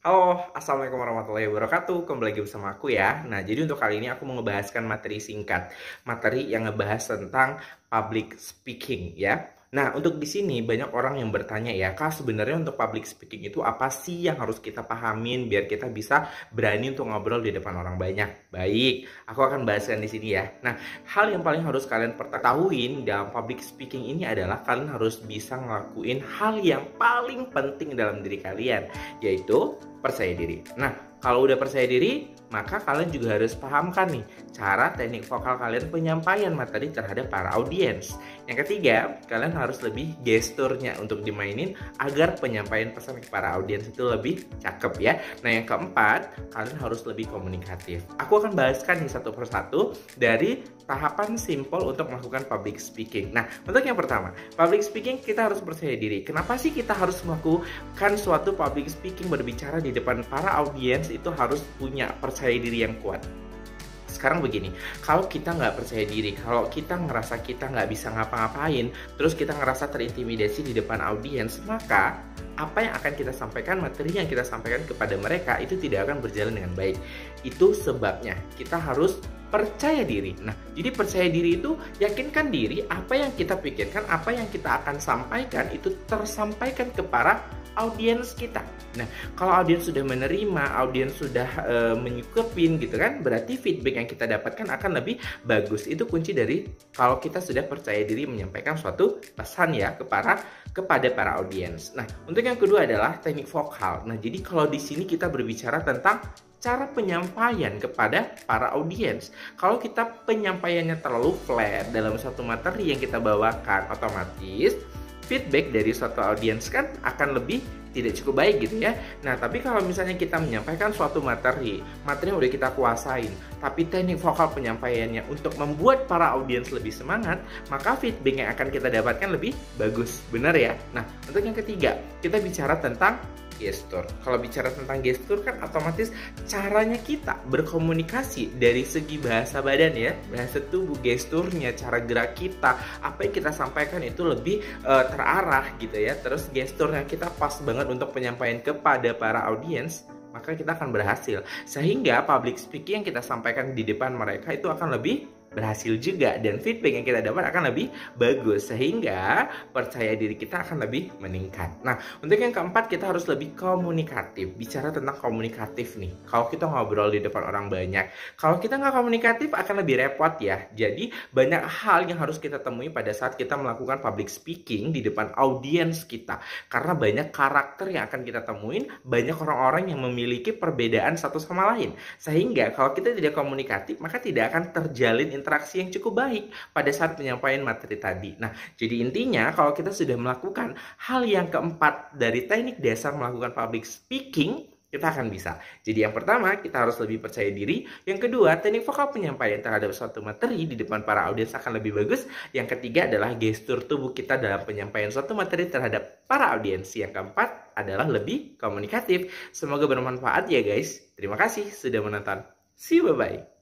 Halo, Assalamualaikum warahmatullahi wabarakatuh. Kembali lagi bersama aku ya. Nah, jadi untuk kali ini aku mau ngebahaskan materi singkat. Materi yang ngebahas tentang public speaking ya. Nah, untuk di sini banyak orang yang bertanya ya, Kak, sebenarnya untuk public speaking itu apa sih yang harus kita pahamin biar kita bisa berani untuk ngobrol di depan orang banyak? Baik, aku akan bahaskan di sini ya. Nah, hal yang paling harus kalian ketahuin dalam public speaking ini adalah kalian harus bisa ngelakuin hal yang paling penting dalam diri kalian, yaitu percaya diri. Nah, kalau udah percaya diri, maka kalian juga harus pahamkan nih cara teknik vokal kalian penyampaian materi terhadap para audiens. Yang ketiga, kalian harus lebih gesturnya untuk dimainin agar penyampaian pesan ke para audiens itu lebih cakep ya. Nah, yang keempat, kalian harus lebih komunikatif. Aku akan bahaskan nih satu persatu dari tahapan simple untuk melakukan public speaking. Nah, untuk yang pertama, public speaking kita harus percaya diri. Kenapa sih kita harus melakukan suatu public speaking, berbicara di depan para audiens itu harus punya percaya diri yang kuat? Sekarang begini, kalau kita nggak percaya diri, kalau kita ngerasa kita nggak bisa ngapa-ngapain, terus kita ngerasa terintimidasi di depan audiens, maka apa yang akan kita sampaikan, materi yang kita sampaikan kepada mereka itu tidak akan berjalan dengan baik. Itu sebabnya kita harus percaya diri. Nah, jadi percaya diri itu yakinkan diri apa yang kita pikirkan, apa yang kita akan sampaikan itu tersampaikan ke para audiens kita. Nah, kalau audiens sudah menerima, audiens sudah menyukupin gitu kan, berarti feedback yang kita dapatkan akan lebih bagus. Itu kunci dari kalau kita sudah percaya diri menyampaikan suatu pesan ya kepada para audiens. Nah, untuk yang kedua adalah teknik vokal. Nah, jadi kalau di sini kita berbicara tentang cara penyampaian kepada para audiens. Kalau kita penyampaiannya terlalu flat dalam satu materi yang kita bawakan, otomatis feedback dari suatu audiens kan akan lebih tidak cukup baik gitu ya. Nah, tapi kalau misalnya kita menyampaikan suatu materi yang udah kita kuasain, tapi teknik vokal penyampaiannya untuk membuat para audiens lebih semangat, maka feedback yang akan kita dapatkan lebih bagus. Benar ya? Nah, untuk yang ketiga, kita bicara tentang gestur. Kalau bicara tentang gestur kan otomatis caranya kita berkomunikasi dari segi bahasa badan ya, bahasa tubuh, gesturnya, cara gerak kita, apa yang kita sampaikan itu lebih terarah gitu ya. Terus gesturnya kita pas banget untuk penyampaian kepada para audiens, maka kita akan berhasil. Sehingga public speaking yang kita sampaikan di depan mereka itu akan lebih berhasil juga dan feedback yang kita dapat akan lebih bagus sehingga percaya diri kita akan lebih meningkat. Nah, untuk yang keempat kita harus lebih komunikatif. Bicara tentang komunikatif nih. Kalau kita ngobrol di depan orang banyak, kalau kita nggak komunikatif akan lebih repot ya. Jadi banyak hal yang harus kita temui pada saat kita melakukan public speaking di depan audiens kita. Karena banyak karakter yang akan kita temuin, banyak orang-orang yang memiliki perbedaan satu sama lain. Sehingga kalau kita tidak komunikatif maka tidak akan terjalin interaksi yang cukup baik pada saat penyampaian materi tadi. Nah, jadi intinya kalau kita sudah melakukan hal yang keempat dari teknik dasar melakukan public speaking, kita akan bisa. Jadi yang pertama, kita harus lebih percaya diri. Yang kedua, teknik vokal penyampaian terhadap suatu materi di depan para audiens akan lebih bagus. Yang ketiga adalah gestur tubuh kita dalam penyampaian suatu materi terhadap para audiens. Yang keempat adalah lebih komunikatif. Semoga bermanfaat ya guys. Terima kasih sudah menonton. See you, bye-bye.